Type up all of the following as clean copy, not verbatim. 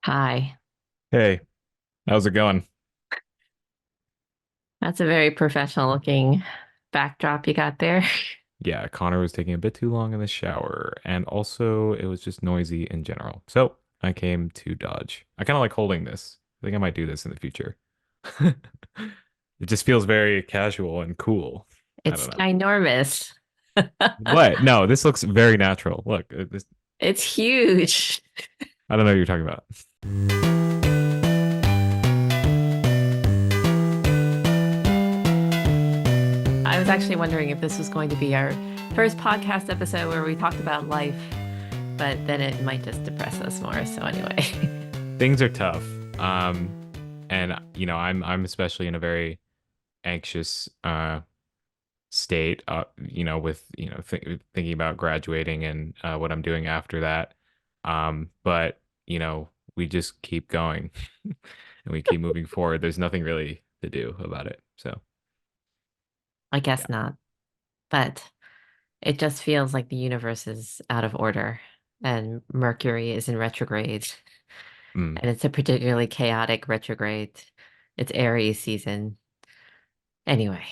Hi. Hey, how's it going? That's a very professional looking backdrop you got there. Yeah, Connor was taking a bit too long in the shower, and also it was just noisy in general. So I came to Dodge. I kind of like holding this. I think I might do this in the future. It just feels very casual and cool. I It's don't know. ginormous. What? No, this looks very natural. Look, It's huge. I don't know what you're talking about. I was actually wondering if this was going to be our first podcast episode where we talked about life, but then it might just depress us more. So anyway. Things are tough. And I'm especially in a very anxious state, with thinking about graduating and what I'm doing after that. But we just keep going and we keep moving forward. There's nothing really to do about it. So I yeah. guess not. But it just feels like the universe is out of order and Mercury is in retrograde. Mm. And it's a particularly chaotic retrograde. It's Aries season. Anyway.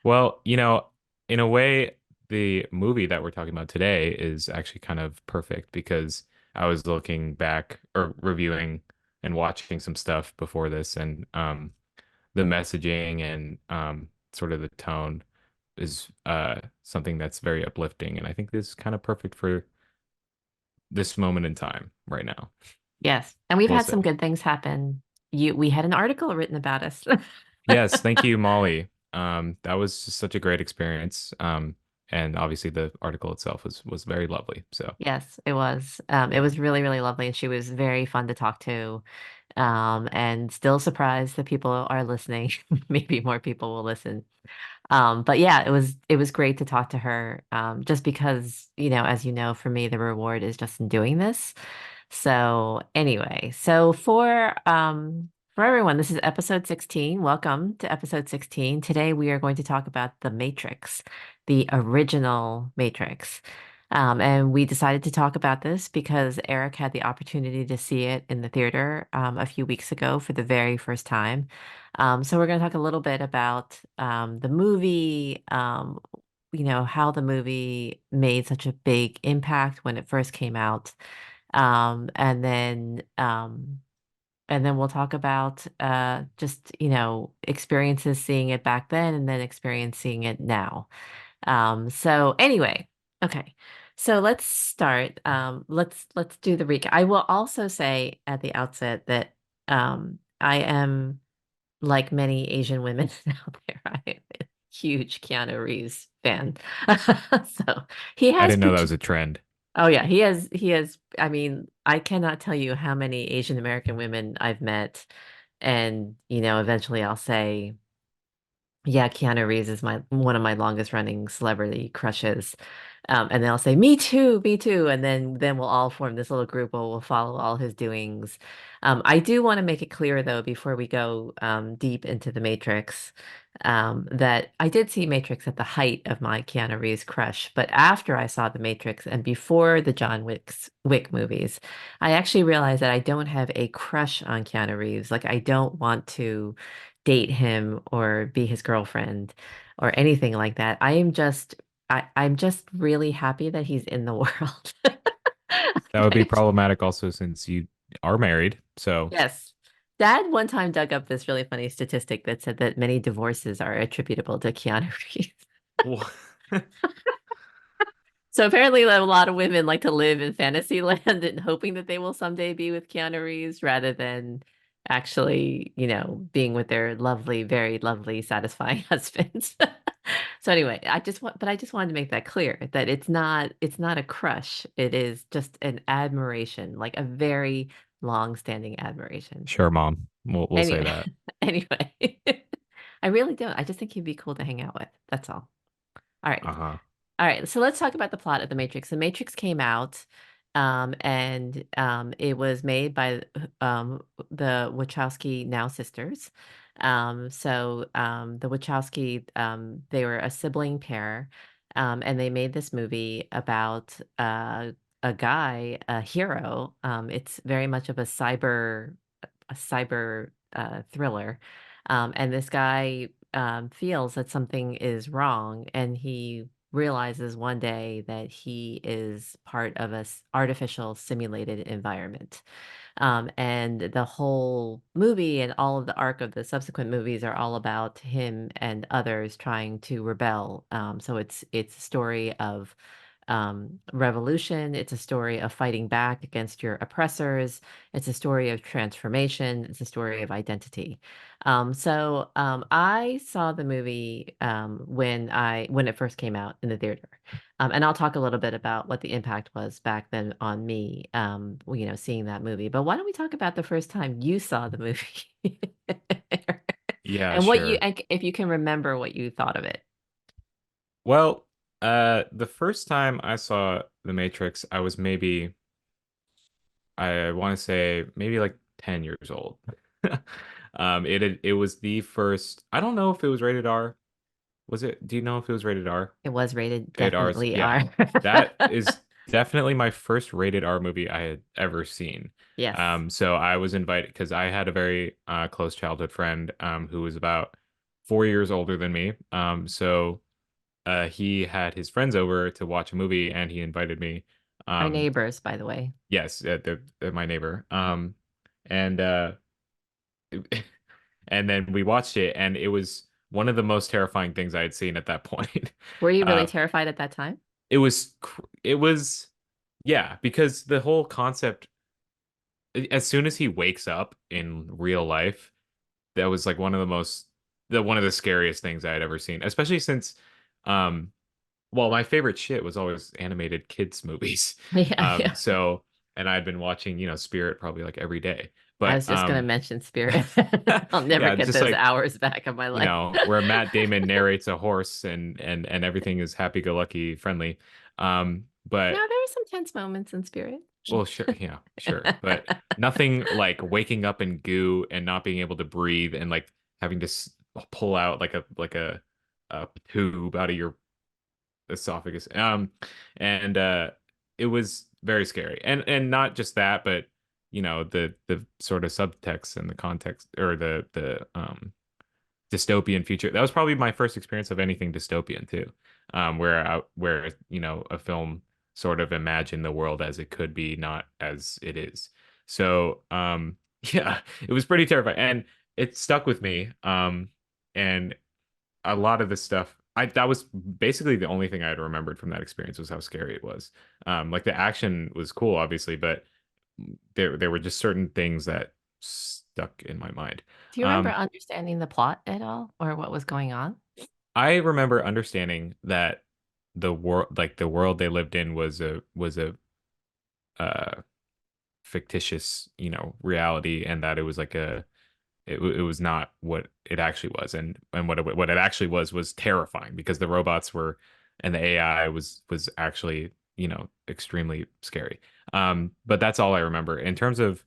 Well, in a way, the movie that we're talking about today is actually kind of perfect because I was looking back or reviewing and watching some stuff before this, and the messaging and sort of the tone is something that's very uplifting. And I think this is kind of perfect for this moment in time right now. Yes. And we've We'll had say. some good things happen. We had an article written about us. Yes, thank you, Molly. That was just such a great experience. And obviously the article itself was very lovely. So Yes, it was. It was really, really lovely, and she was very fun to talk to. And still surprised that people are listening. Maybe more people will listen. But yeah, it was great to talk to her. Just because, as you know, for me, the reward is just in doing this. So anyway, so for everyone, this is episode 16. Welcome to episode 16. Today we are going to talk about The Matrix, the original Matrix. And we decided to talk about this because Eric had the opportunity to see it in the theater a few weeks ago for the very first time. So we're going to talk a little bit about the movie, how the movie made such a big impact when it first came out. Um, and then um, and then we'll talk about just, experiences seeing it back then and then experiencing it now. So anyway, okay. So let's start. Let's do the recap. I will also say at the outset that I am like many Asian women out there. I am a huge Keanu Reeves fan. So he I has didn't know that was a trend. Oh yeah, he has I mean, I cannot tell you how many Asian American women I've met and, eventually I'll say, yeah, Keanu Reeves is my one of my longest running celebrity crushes. And they'll say, me too, me too. And then we'll all form this little group where we'll follow all his doings. I do want to make it clear, though, before we go deep into the Matrix, that I did see Matrix at the height of my Keanu Reeves crush. But after I saw the Matrix and before the Wick movies, I actually realized that I don't have a crush on Keanu Reeves. Like, I don't want to date him or be his girlfriend or anything like that. I'm just really happy that he's in the world. That would be problematic also since you are married. So Yes. Dad one time dug up this really funny statistic that said that many divorces are attributable to Keanu Reeves. So apparently a lot of women like to live in fantasy land and hoping that they will someday be with Keanu Reeves rather than actually, being with their lovely, very lovely, satisfying husbands. So anyway, I just wanted to make that clear that it's not a crush. It is just an admiration, like a very long-standing admiration. sure, Mom. We'll say Anyway, that. anyway, I really don't. I just think he'd be cool to hang out with. That's all. All right. Uh-huh. All right, so let's talk about the plot of The Matrix. The Matrix came out, and it was made by the Wachowski now sisters. The Wachowski, they were a sibling pair, and they made this movie about a guy, a hero. It's very much of a cyber thriller. And this guy feels that something is wrong, and he realizes one day that he is part of a artificial simulated environment. And the whole movie and all of the arc of the subsequent movies are all about him and others trying to rebel. So it's a story of revolution. It's a story of fighting back against your oppressors. It's a story of transformation. It's a story of identity. I saw the movie when it first came out in the theater. And I'll talk a little bit about what the impact was back then on me, seeing that movie. But why don't we talk about the first time you saw the movie? Yeah, And sure. if you can remember what you thought of it. Well, the first time I saw The Matrix, I was maybe, I want to say maybe like 10 years old. It was the first. I don't know if it was rated R. Was it? Do you know if it was rated R? It was rated Rated R. definitely Yeah, R. that is definitely my first rated R movie I had ever seen. Yes. So I was invited because I had a very close childhood friend who was about 4 years older than me. So he had his friends over to watch a movie, and he invited me. Our Um, neighbors, by the way. yes, they're my neighbor. And and then we watched it, and it was one of the most terrifying things I had seen at that point. Were you really Uh, terrified at that time? it was yeah, because the whole concept, as soon as he wakes up in real life, that was like one of the scariest things I had ever seen, especially since um well, my favorite shit was always animated kids movies. Yeah, yeah. So and I'd been watching, Spirit probably like every day. I But was just going to mention Spirit. I'll never yeah, get just those like, hours back of my life. where Matt Damon narrates a horse and everything is happy-go-lucky friendly. No, But there were some tense moments in Spirit. well, sure, yeah, sure. But nothing like waking up in goo and not being able to breathe and like having to pull out like a tube out of your esophagus. And it was very scary. And not just that, but the sort of subtext and the context, or the dystopian future. That was probably my first experience of anything dystopian too. Where a film sort of imagined the world as it could be, not as it is. So yeah, it was pretty terrifying, and it stuck with me. And a lot of the stuff, I that was basically the only thing I had remembered from that experience, was how scary it was. Like the action was cool, obviously, but there were just certain things that stuck in my mind. Do you remember Um, understanding the plot at all or what was going on? I remember understanding that the world they lived in was a uh, fictitious, reality, and that it was like it was not what it actually was, and what it actually was terrifying, because the robots were, and the AI was actually, extremely scary. But that's all I remember in terms of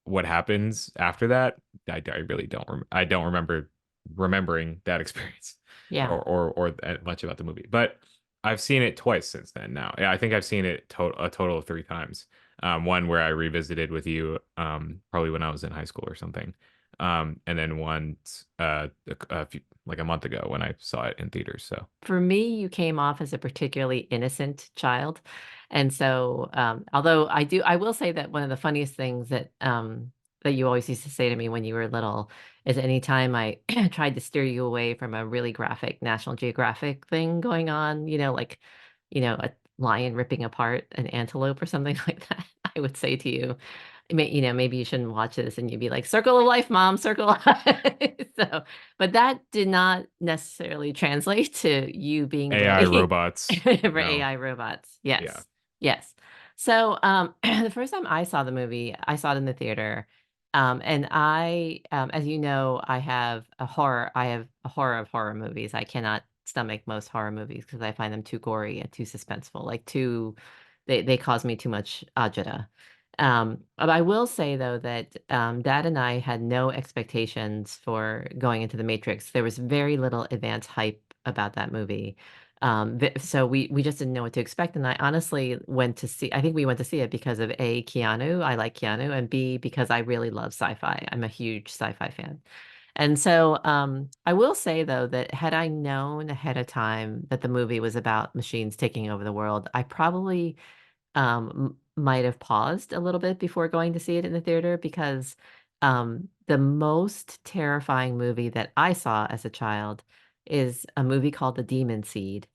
what happens after that. I really I don't remember remembering that experience, Yeah. or that much about the movie. But I've seen it twice since then. Now, yeah, I think I've seen it a total of 3 times. One where I revisited with you, probably when I was in high school or something, and then once, like a month ago, when I saw it in theaters. So For me, you came off as a particularly innocent child. And so, although I will say that one of the funniest things that you always used to say to me when you were little is anytime I tried to steer you away from a really graphic National Geographic thing going on, a lion ripping apart an antelope or something like that, I would say to you, maybe you shouldn't watch this, and you'd be like, "Circle of life, mom, circle of life." So, but that did not necessarily translate to you being AI very robots, for no, AI robots. yeah, Yes. Yes. So, the first time I saw the movie, I saw it in the theater. And as you know, I have a horror of horror movies. I cannot stomach most horror movies because I find them too gory and too suspenseful, they cause me too much agita. But I will say though that Dad and I had no expectations for going into The Matrix. There was very little advance hype about that movie. So we just didn't know what to expect. And I honestly went to see, I think we went to see it because of A, Keanu, I like Keanu, and B, because I really love sci-fi. I'm a huge sci-fi fan. And so I will say though that had I known ahead of time that the movie was about machines taking over the world, I probably might have paused a little bit before going to see it in the theater because the most terrifying movie that I saw as a child is a movie called The Demon Seed.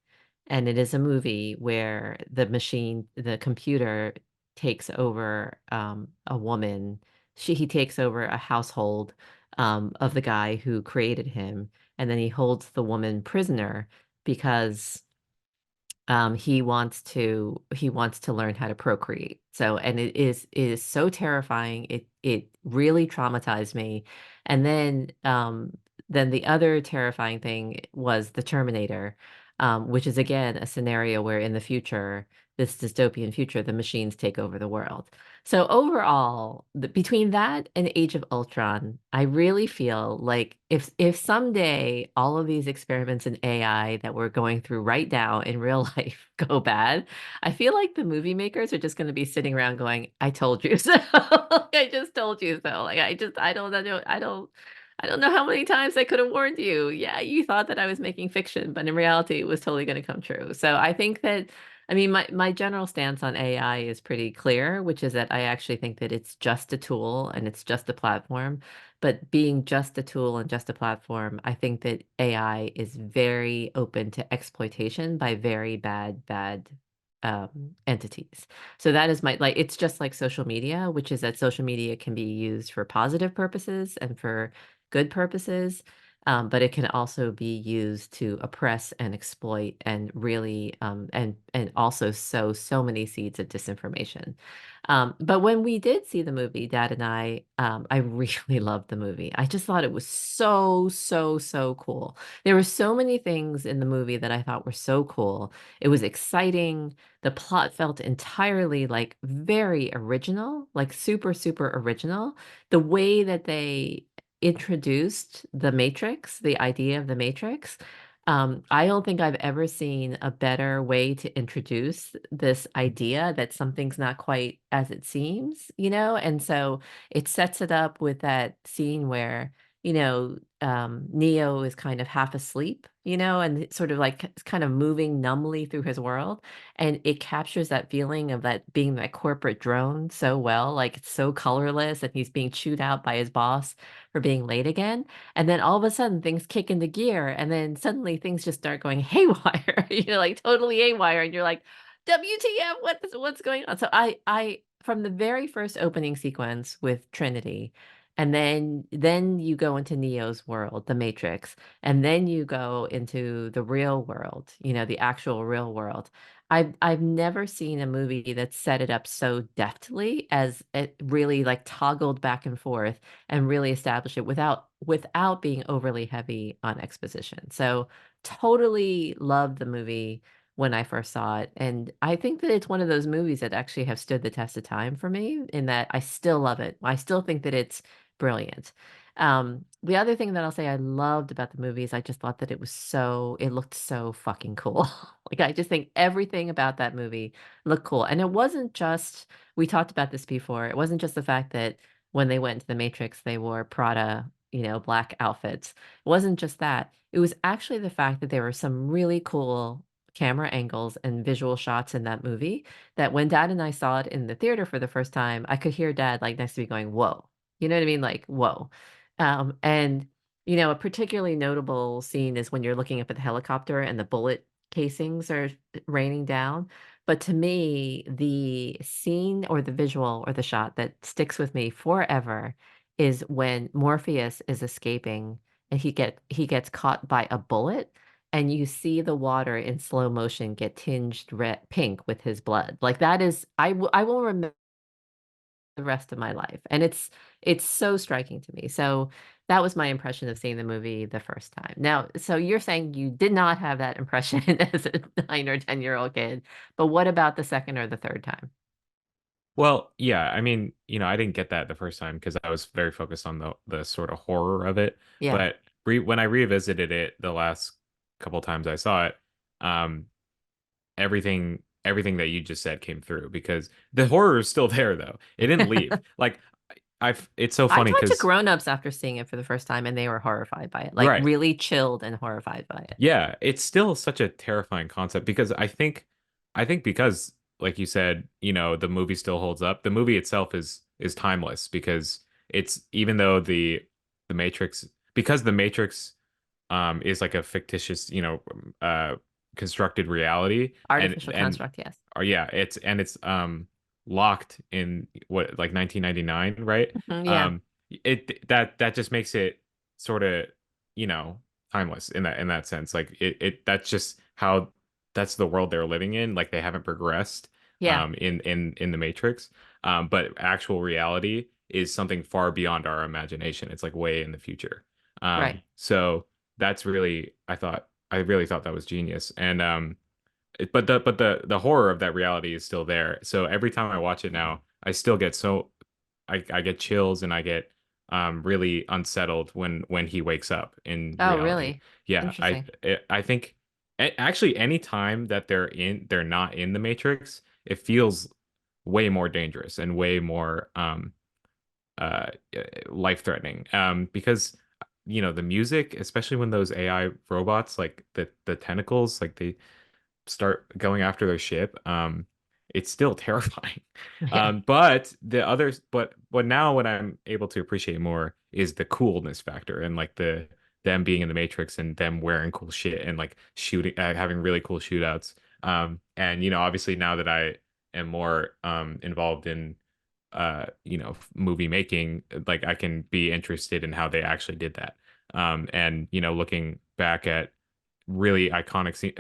And it is a movie where the machine, the computer takes over a woman. He takes over a household of the guy who created him. And then he holds the woman prisoner because he wants to learn how to procreate. So, and it is so terrifying. It really traumatized me. And then the other terrifying thing was the Terminator, which is again a scenario where in the future, this dystopian future, the machines take over the world. So overall, between that and Age of Ultron, I really feel like if someday all of these experiments in AI that we're going through right now in real life go bad, I feel like the movie makers are just going to be sitting around going, "I told you so." I just told you so. Like I don't know how many times I could have warned you. Yeah, you thought that I was making fiction, but in reality, it was totally going to come true. So I think that I mean, my general stance on AI is pretty clear, which is that I actually think that it's just a tool and it's just a platform. But being just a tool and just a platform, I think that AI is very open to exploitation by very bad entities. So that is my like, it's just like social media, which is that social media can be used for positive purposes and for good purposes. But it can also be used to oppress and exploit and really and also sow so many seeds of disinformation. But when we did see the movie, Dad and I really loved the movie. I just thought it was so cool. There were so many things in the movie that I thought were so cool. It was exciting. The plot felt entirely like very original, like super original. The way that they introduced the Matrix, the idea of the Matrix. I don't think I've ever seen a better way to introduce this idea that something's not quite as it seems, you know? And so it sets it up with that scene where, Neo is kind of half asleep, and it's sort of like kind of moving numbly through his world. And it captures that feeling of that being that corporate drone so well. Like it's so colorless and he's being chewed out by his boss for being late again. And then all of a sudden things kick into gear and then suddenly things just start going haywire. Like totally haywire and you're like, WTF, what's going on? So I from the very first opening sequence with Trinity, and then you go into Neo's world, the Matrix, and then you go into the real world, the actual real world. I've never seen a movie that set it up so deftly as it really like toggled back and forth and really establish it without being overly heavy on exposition. So totally loved the movie when I first saw it. And I think that it's one of those movies that actually have stood the test of time for me in that I still love it. I still think that it's brilliant. The other thing that I'll say I loved about the movie is I just thought that it looked so fucking cool. Like I just think everything about that movie looked cool. And it wasn't just, we talked about this before, it wasn't just the fact that when they went into the Matrix, they wore Prada, black outfits. It wasn't just that. It was actually the fact that there were some really cool camera angles and visual shots in that movie that when Dad and I saw it in the theater for the first time, I could hear Dad like next to me going, "Whoa." You know what I mean? Like, whoa. And a particularly notable scene is when you're looking up at the helicopter and the bullet casings are raining down. But to me, the scene or the visual or the shot that sticks with me forever is when Morpheus is escaping and he gets caught by a bullet and you see the water in slow motion get tinged pink with his blood. Like that is I will remember the rest of my life. And it's so striking to me. So that was my impression of seeing the movie the first time. Now, so you're saying you did not have that impression as a 9 or 10-year-old kid, but what about the second or the third time? Well, yeah, I mean, I didn't get that the first time because I was very focused on the sort of horror of it. Yeah. But when I revisited it the last couple times I saw it, um, everything that you just said came through because the horror is still there though. It didn't leave. Like I've it's so I funny talked to because grown-ups after seeing it for the first time and they were horrified by it, like right. really chilled and horrified by it. Yeah, it's still such a terrifying concept because I think because like you said, the movie still holds up. The movie itself is timeless because it's even though the Matrix because the Matrix is like a fictitious, constructed reality Artificial and construct, yes. yeah, it's locked in what like 1999, right? Mhm, yeah, Um that just makes it sort of, you know, timeless in that sense. Like that's just how that's the world they're living in. Like they haven't progressed yeah, in the Matrix. But actual reality is something far beyond our imagination. It's like way in the future. right. So that's really I really thought that was genius. And but the horror of that reality is still there. So every time I watch it now, I still get I get chills and I get really unsettled when he wakes up in Oh, reality. really? Yeah, Interesting. I think actually any time that they're not in the Matrix, it feels way more dangerous and way more uh life-threatening. Because the music, especially when those AI robots like the tentacles like they start going after their ship, it's still terrifying. Yeah, But now what I'm able to appreciate more is the coolness factor and like them being in the Matrix and them wearing cool shit and like shooting, having really cool shootouts. And obviously now that I am more involved in movie making, like I can be interested in how they actually did that. And looking back at really iconic scene.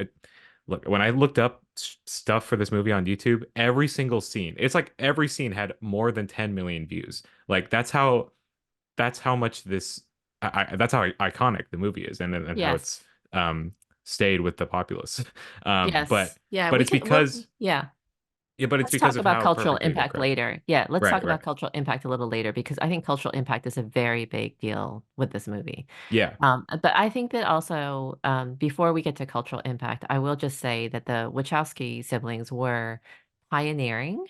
Look, when I looked up stuff for this movie on YouTube, every single scene, it's like every scene had more than 10 million views. Like that's how much that's how iconic the movie is and how yes, it's um stayed with the populace. Um yes. but Yeah, but we it's can, well, because yeah. yeah, but it's Let's because talk of about how cultural perfectly they impact crafted. later. Yeah, let's Right, talk right. about cultural impact a little later because I think cultural impact is a very big deal with this movie. Yeah. But I think that also, before we get to cultural impact, I will just say that the Wachowski siblings were pioneering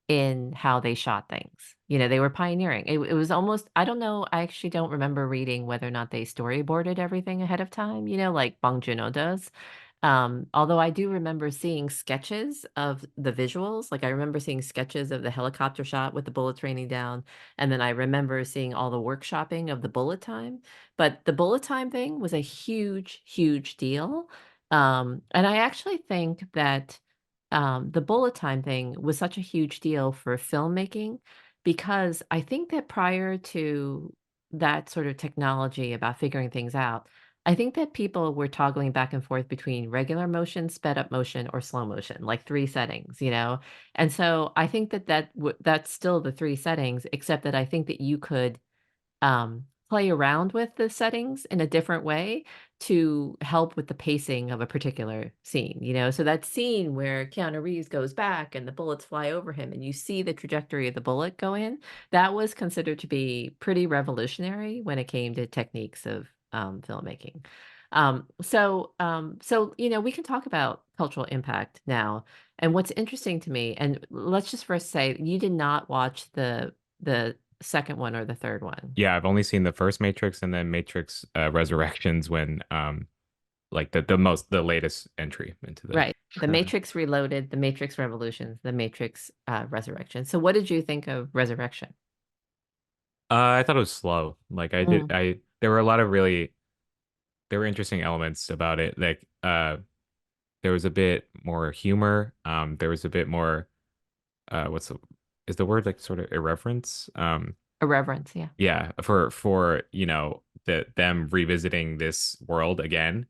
in how they shot things. They were pioneering. It was almost, I don't know, I actually don't remember reading whether or not they storyboarded everything ahead of time, like Bong Joon-ho does. Although I do remember seeing sketches of the visuals, like I remember seeing sketches of the helicopter shot with the bullets raining down, and then I remember seeing all the workshopping of the bullet time. But the bullet time thing was a huge, huge deal. And I actually think that the bullet time thing was such a huge deal for filmmaking because I think that prior to that sort of technology about figuring things out, I think that people were toggling back and forth between regular motion, sped up motion, or slow motion, like 3 settings. And so I think that that's still the 3 settings, except that I think that you could play around with the settings in a different way to help with the pacing of a particular scene. So that scene where Keanu Reeves goes back and the bullets fly over him and you see the trajectory of the bullet go in, that was considered to be pretty revolutionary when it came to techniques of filmmaking. So we can talk about cultural impact now. And what's interesting to me, and let's just first say you did not watch the second one or the third one. Yeah, I've only seen the first Matrix and then Matrix Resurrections when like the latest entry into the Right. The Matrix Reloaded, The Matrix Revolutions, The Matrix Resurrection. So what did you think of Resurrection? I thought it was slow. Like Mm. there were a lot of really there were interesting elements about it. Like there was a bit more humor. There was a bit more what's is the word like sort of irreverence? Irreverence, yeah. Yeah, for them revisiting this world again.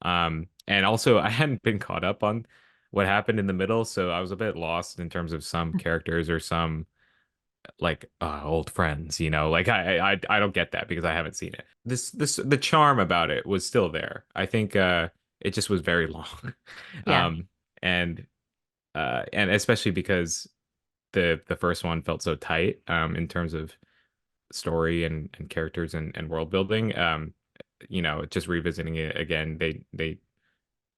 And also I hadn't been caught up on what happened in the middle, so I was a bit lost in terms of some characters or some like old friends, like I don't get that because I haven't seen it. The charm about it was still there. I think it just was very long. Yeah. um and and especially because the first one felt so tight in terms of story and characters and world building. Just revisiting it again, they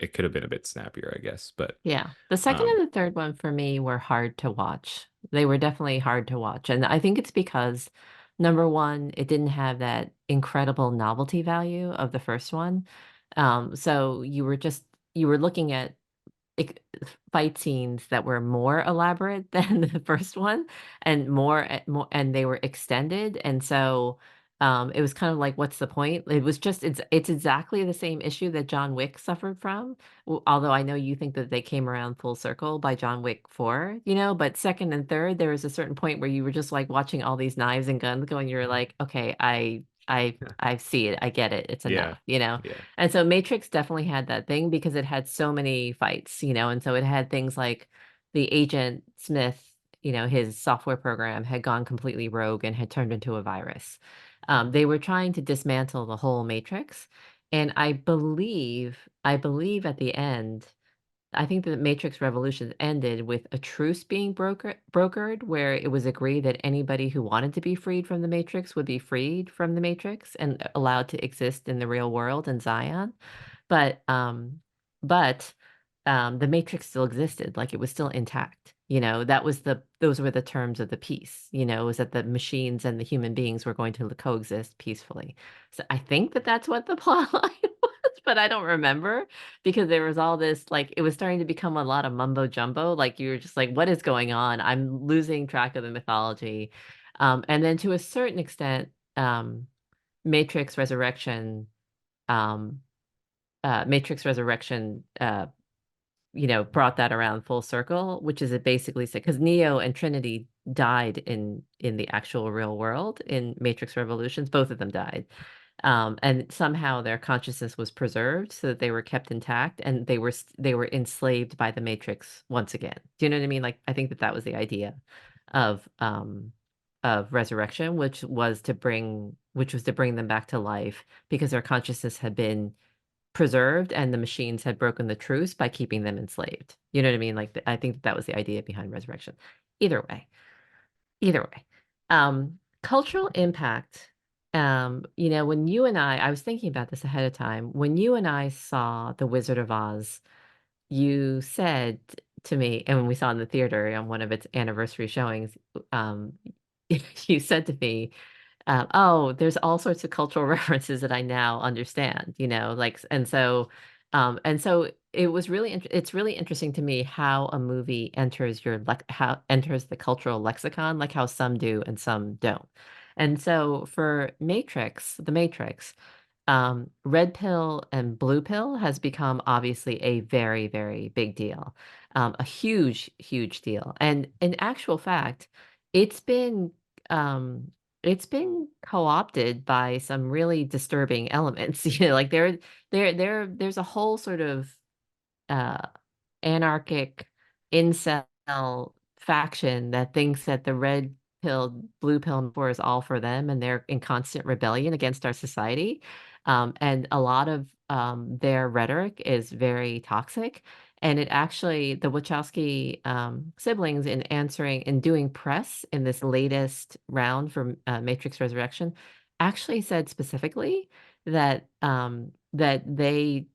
it could have been a bit snappier, I guess. But Yeah. The second um, and the third one for me were hard to watch. They were definitely hard to watch. And I think it's because number one, it didn't have that incredible novelty value of the first one. So you were looking at ex- fight scenes that were more elaborate than the first one and more and they were extended, and so it was kind of like, what's the point? It was just it's exactly the same issue that John Wick suffered from. Although I know you think that they came around full circle by John Wick 4, but second and third there was a certain point where you were just like watching all these knives and guns going, you're like, okay, I see it, I get it, it's yeah, enough. yeah, And so Matrix definitely had that thing because it had so many fights, and so it had things like the Agent Smith, his software program had gone completely rogue and had turned into a virus. They were trying to dismantle the whole Matrix. And I believe at the end, I think that Matrix Revolutions ended with a truce being brokered, where it was agreed that anybody who wanted to be freed from the Matrix would be freed from the Matrix and allowed to exist in the real world in Zion. But but the Matrix still existed, like it was still intact. Those were the terms of the peace, was that the machines and the human beings were going to coexist peacefully. So I think that that's what the plot line was, but I don't remember because there was all this, like, it was starting to become a lot of mumbo jumbo. Like, you were just like, what is going on? I'm losing track of the mythology. And then to a certain extent, Matrix Resurrection, um, Matrix Resurrection, brought that around full circle, which is it basically said, because Neo and Trinity died in the actual real world in Matrix Revolutions. Both of them died. And somehow their consciousness was preserved so that they were kept intact, and they were enslaved by the Matrix once again. Do you know what I mean? Like, I think that that was the idea of resurrection, which was to bring them back to life because their consciousness had been preserved and the machines had broken the truce by keeping them enslaved. You know what I mean? Like, I think that was the idea behind resurrection. Either way, either way. Cultural impact. When you and I was thinking about this ahead of time. When you and I saw The Wizard of Oz, you said to me, and when we saw it in the theater on one of its anniversary showings, um, you said to me, oh, there's all sorts of cultural references that I now understand, like, and so it's really interesting to me how a movie enters how enters the cultural lexicon, like how some do and some don't. And so for The Matrix, red pill and blue pill has become obviously a very, very big deal, a huge, huge deal. And in actual fact, it's been um, it's been co-opted by some really disturbing elements. Like there's a whole sort of uh, anarchic incel faction that thinks that the red pill, blue pill, and four is all for them, and they're in constant rebellion against our society. And a lot of their rhetoric is very toxic. And it actually, the Wachowski siblings, in doing press in this latest round for Matrix Resurrection, actually said specifically that they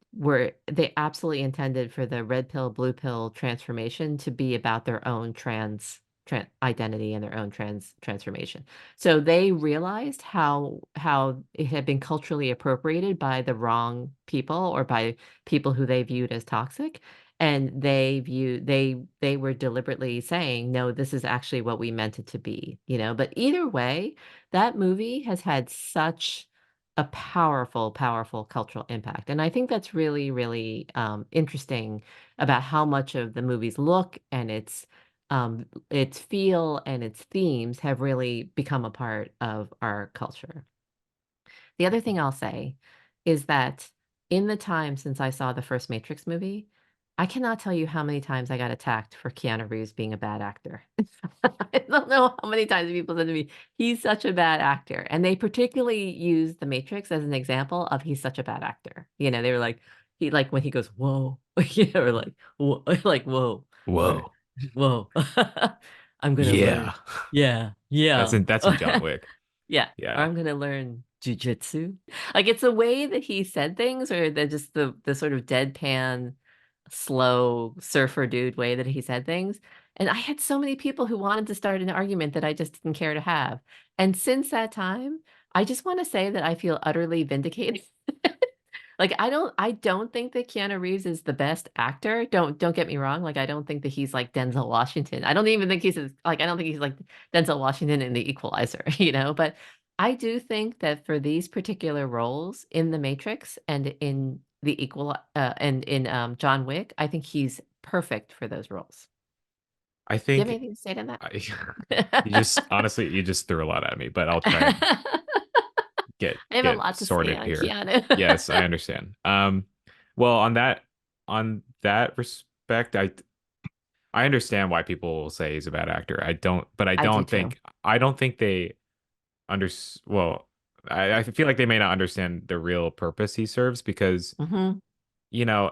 absolutely intended for the red pill, blue pill transformation to be about their own trans identity and their own transformation. So they realized how it had been culturally appropriated by the wrong people or by people who they viewed as toxic. And they were deliberately saying, no, this is actually what we meant it to be. But either way, that movie has had such a powerful, powerful cultural impact. And I think that's really, really interesting about how much of the movie's look and its feel and its themes have really become a part of our culture. The other thing I'll say is that in the time since I saw the first Matrix movie, I cannot tell you how many times I got attacked for Keanu Reeves being a bad actor. I don't know how many times people said to me, he's such a bad actor. And they particularly used The Matrix as an example of he's such a bad actor. They were like, when he goes, whoa, or like, whoa, like, whoa, or whoa, whoa, I'm gonna learn. yeah. Yeah, That's yeah. in John Wick. Yeah, or Yeah, I'm gonna learn jujitsu. Like it's the way that he said things, or the sort of deadpan, slow surfer dude way that he said things. And I had so many people who wanted to start an argument that I just didn't care to have. And since that time, I just want to say that I feel utterly vindicated. Like I don't think that Keanu Reeves is the best actor. Don't get me wrong. Like I don't think that he's like Denzel Washington. I don't even think I don't think he's like Denzel Washington in The Equalizer, But I do think that for these particular roles in The Matrix and in The Equal and in John Wick, I think he's perfect for those roles. I Do you have think anything to say to I, you just that? honestly you just threw a lot at me, but I'll try and I have a get lot to say sorted on here. Keanu. Yes, I understand. Well, on that respect, I understand why people will say he's a bad actor. I don't, but I do too. I don't think they under well, I feel like they may not understand the real purpose he serves because, Hmm. you know,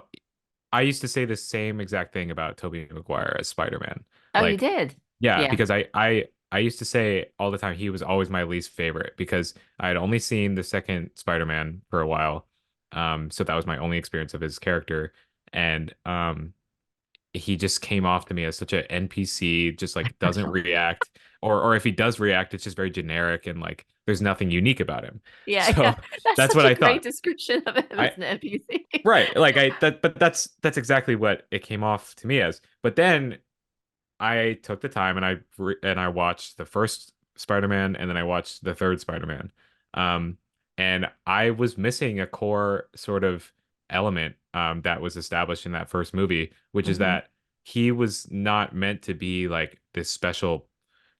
I used to say the same exact thing about Tobey Maguire as Spider-Man. Oh, you Like, did? yeah, Yeah. because I used to say all the time he was always my least favorite because I had only seen the second Spider-Man for a while. So that was my only experience of his character. And he just came off to me as such an NPC, just like doesn't react, or if he does react, it's just very generic and like there's nothing unique about him. Yeah, So yeah. That's that's such what a I great thought. description of him as I an NPC. right, like I that, but that's exactly what it came off to me as. But then I took the time and I watched the first Spider-Man and then I watched the third Spider-Man. Um, and I was missing a core sort of element that was established in that first movie, which is Hmm. that he was not meant to be like this special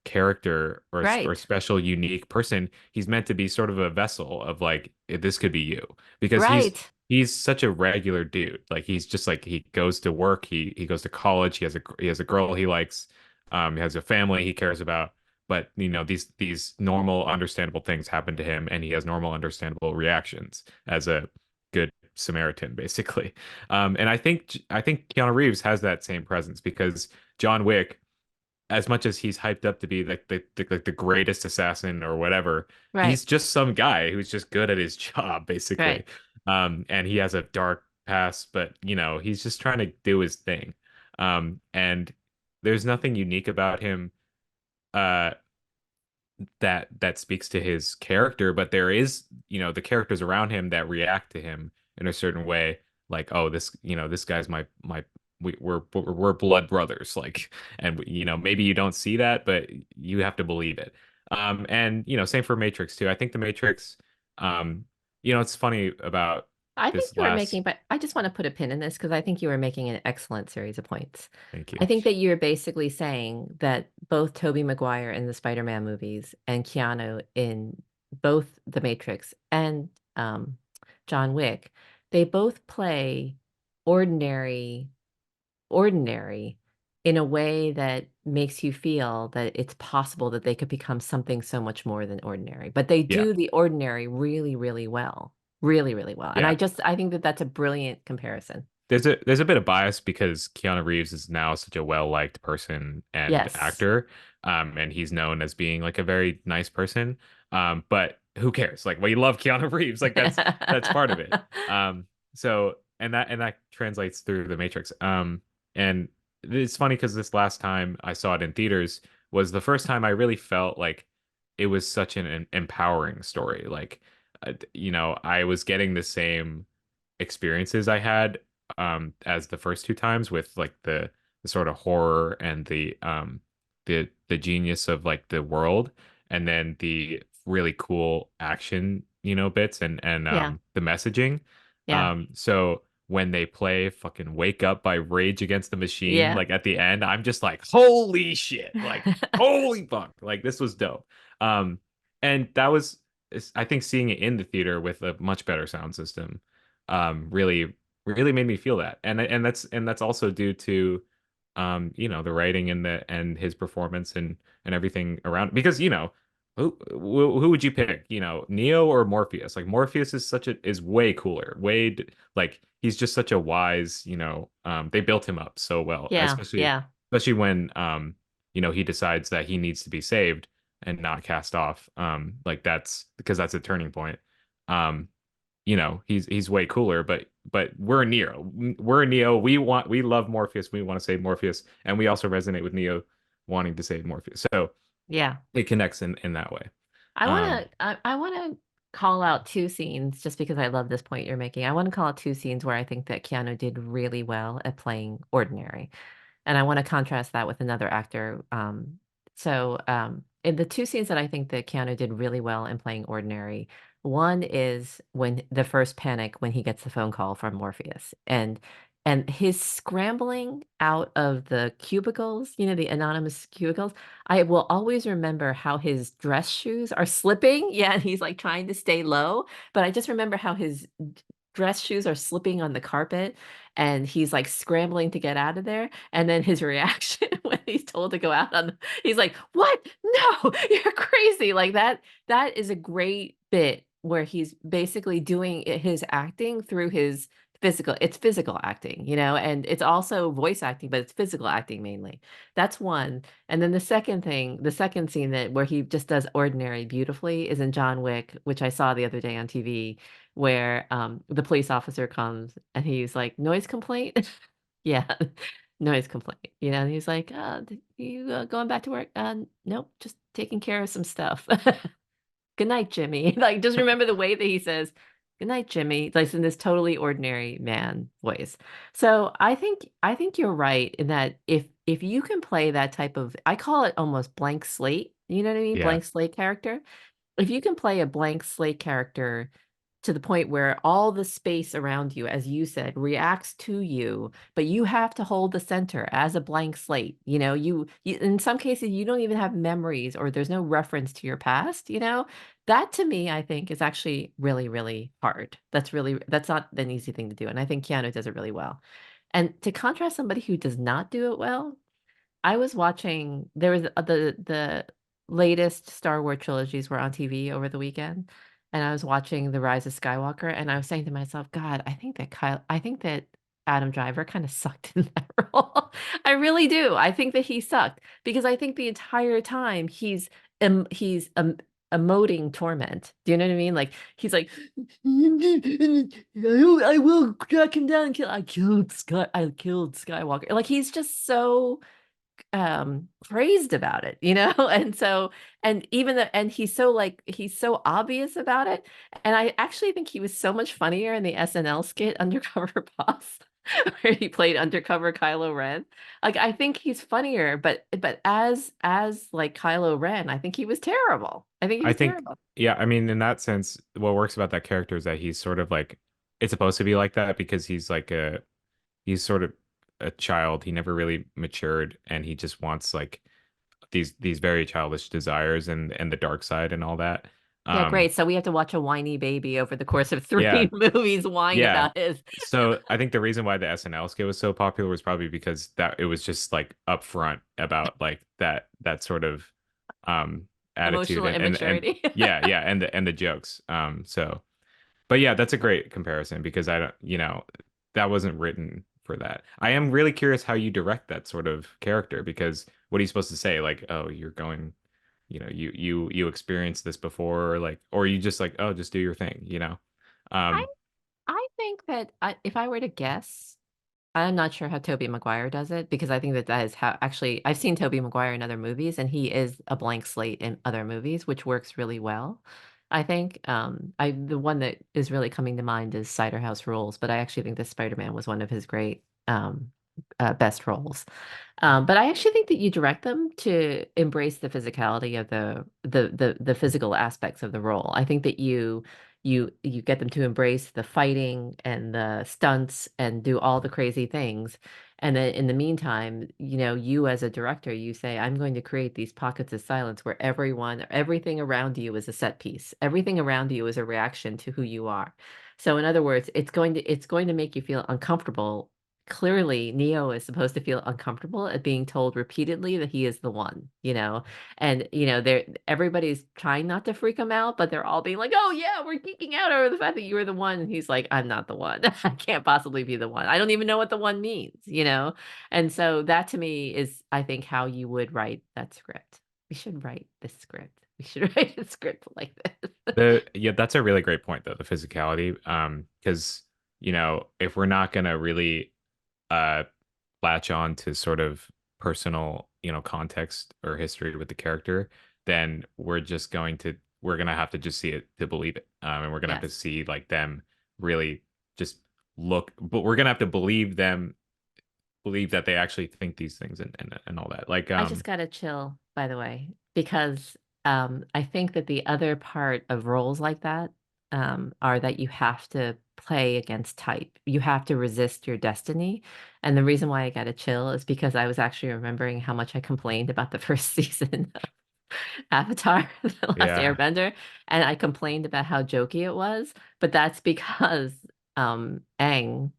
character or Right. special unique person. He's meant to be sort of a vessel of like this could be you because Right. he's such a regular dude. Like he's just like he goes to work, he goes to college, he has a girl he likes, he has a family he cares about. But these normal, understandable things happen to him, and he has normal, understandable reactions as a good Samaritan, basically. And I think Keanu Reeves has that same presence because John Wick, as much as he's hyped up to be like the greatest assassin or whatever, Right. he's just some guy who's just good at his job, Right. basically. And he has a dark past, but he's just trying to do his thing. And there's nothing unique about him uh that speaks to his character, but there is, the characters around him that react to him in a certain way, like, oh, this guy's my we're blood brothers, like, and maybe you don't see that, but you have to believe it. And same for Matrix too. I think the Matrix, um, it's funny about I think this you were last. making, but I just want to put a pin in this because I think you were making an excellent series of points. Thank I you. think that you're basically saying that both Tobey Maguire in the Spider-Man movies and Keanu in both The Matrix and John Wick, they both play ordinary ordinary in a way that makes you feel that it's possible that they could become something so much more than ordinary. But they Yeah, do the ordinary really, really well. Really, really well. And yeah. I think that that's a brilliant comparison. There's a bit of bias because Keanu Reeves is now such a well-liked person and Yes. actor, and he's known as being like a very nice person. But who cares? Like, we love Keanu Reeves. Like that's part of it. So and that translates through The Matrix. And it's funny because this last time I saw it in theaters was the first time I really felt like it was such an empowering story. Like, I was getting the same experiences I had as the first two times with like the sort of horror and the genius of like the world and then the really cool action bits and Yeah. the messaging. Yeah. So when they play fucking Wake Up by Rage Against the Machine, Yeah. like at the end, I'm just like, holy shit, like holy fuck, like this was dope. um and that was, I think, seeing it in the theater with a much better sound system really made me feel that. And that's also due to the writing and his performance and everything around, because who would you pick, Neo or Morpheus? Like Morpheus is way cooler, like he's just such a wise, they built him up so well, Yeah. especially Yeah. when he decides that he needs to be saved, and not cast off. Like that's because that's a turning point. Um, you know, he's way cooler, but we're Neo. We're Neo. We love Morpheus. We want to save Morpheus, and we also resonate with Neo wanting to save Morpheus. So Yeah. it connects in that way. Um, I want to call out two scenes just because I love this point you're making. I want to call out two scenes where I think that Keanu did really well at playing ordinary. And I want to contrast that with another actor. In the two scenes that I think that Keanu did really well in playing ordinary, one is when the first panic when he gets the phone call from Morpheus and his scrambling out of the cubicles, you know, the anonymous cubicles. I will always remember how his dress shoes are slipping. Yeah, and he's like trying to stay low, but I just remember how his dress shoes are slipping on the carpet and he's like scrambling to get out of there. And then his reaction when he's told to go out on he's like, "What? No, you're crazy." Like that is a great bit where he's basically doing his acting through his physical. It's physical acting, you know, and it's also voice acting, but it's physical acting mainly. That's one. And then the second thing, the second scene that where he just does ordinary beautifully is in John Wick, which I saw the other day on TV where the police officer comes and he's like, noise complaint? Yeah, noise complaint. You know, and he's like, you going back to work? Nope, just taking care of some stuff. Good night, Jimmy. Like, just remember the way that he says, good night, Jimmy, like in this totally ordinary man voice. So I think you're right in that if you can play that type of, I call it almost blank slate, you know what I mean? yeah, Blank slate character. If you can play a blank slate character to the point where all the space around you, as you said, reacts to you, but you have to hold the center as a blank slate. You know, you in some cases you don't even have memories or there's no reference to your past, you know. That to me, I think, is actually really, really hard. That's not an easy thing to do. And I think Keanu does it really well. And to contrast somebody who does not do it well, I was watching there was the latest Star Wars trilogies were on TV over the weekend, and I was watching The Rise of Skywalker, and I was saying to myself, God, I think that Adam Driver kind of sucked in that role. I really do. I think that he sucked because I think the entire time he's emoting torment. Do you know what I mean? Like he's like, I will track him down and kill. I killed Skywalker. Like he's just so praised about it, you know. And so and even the and he's so like he's so obvious about it, and I actually think he was so much funnier in the SNL skit Undercover Boss where he played undercover Kylo Ren. Like I think he's funnier, but as like Kylo Ren, I think he was terrible. I think he I was think terrible. yeah. I mean, in that sense, what works about that character is that he's sort of like it's supposed to be like that because he's sort of a child. He never really matured, and he just wants like these very childish desires and the dark side and all that. Yeah, Um, great. So we have to watch a whiny baby over the course of three yeah, movies whine yeah. about his. So I think the reason why the SNL skit was so popular was probably because that it was just like upfront about like that sort of um attitude Emotional and immaturity. yeah, yeah, and the jokes. So but yeah, that's a great comparison because I don't, that wasn't written for that. I am really curious how you direct that sort of character because what are you supposed to say? Like, oh, you're going, you experienced this before, or like, or you just like, oh, just do your thing, you know? I Um, I think that if I were to guess, I'm not sure how Tobey Maguire does it because I think that that is how actually I've seen Tobey Maguire in other movies and he is a blank slate in other movies, which works really well. I think I the one that is really coming to mind is Cider House Rules, but I actually think that Spider-Man was one of his great best roles. But I actually think that you direct them to embrace the physicality of the physical aspects of the role. I think that you get them to embrace the fighting and the stunts and do all the crazy things. And then in the meantime, you know, you as a director, you say, I'm going to create these pockets of silence where everything around you is a set piece. Everything around you is a reaction to who you are. So in other words, it's going to make you feel uncomfortable. Clearly Neo is supposed to feel uncomfortable at being told repeatedly that he is the one, you know, and you know, everybody's trying not to freak him out, but they're all being like, "Oh yeah, we're geeking out over the fact that you were the one." And he's like, "I'm not the one. I can't possibly be the one. I don't even know what the one means," you know. And so that to me is, I think, how you would write that script We should write this script. We should write a script like this. The Yeah, that's a really great point though, the physicality. Because if we're not gonna really uh latch on to sort of personal, context or history with the character, then we're gonna have to just see it to believe it. And we're gonna have to Yes. see like them really just but we're gonna have to believe that they actually think these things and all that. Like, I just got to chill, by the way, because I think that the other part of roles like that are that you have to play against type. You have to resist your destiny. And the reason why I got to chill is because I was actually remembering how much I complained about the first season Avatar, The Last yeah, Airbender, and I complained about how jokey it was, but that's because Aang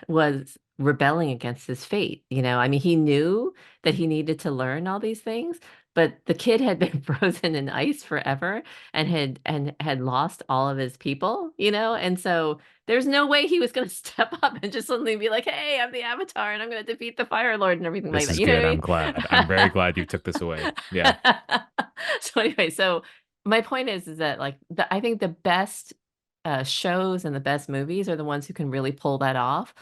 was rebelling against his fate, you know? I mean, he knew that he needed to learn all these things, but the kid had been frozen in ice forever and had lost all of his people, you know? And so there's no way he was going to step up and just suddenly be like, "Hey, I'm the Avatar and I'm going to defeat the Fire Lord and everything like this that." is You know good. what I I'm mean? glad. I'm very glad you took this away. Yeah, So anyway, so my point is that like I think the best shows and the best movies are the ones who can really pull that off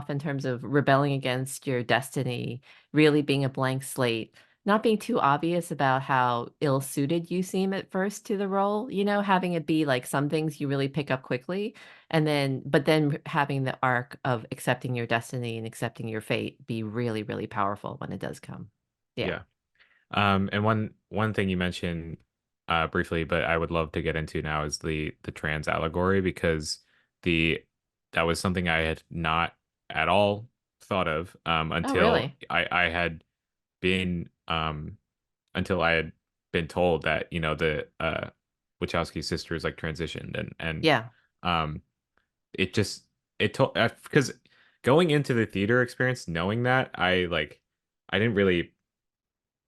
in terms of rebelling against your destiny, really being a blank slate, not being too obvious about how ill-suited you seem at first to the role, you know, having it be like some things you really pick up quickly, and then but then having the arc of accepting your destiny and accepting your fate be really, really powerful when it does come. Yeah. yeah. And one thing you mentioned briefly, but I would love to get into now is the trans allegory because the that was something I had not at all thought of Oh, really? been until I had been told that the Wachowski sisters like transitioned and Yeah. um it just it told because going into the theater experience knowing that I didn't really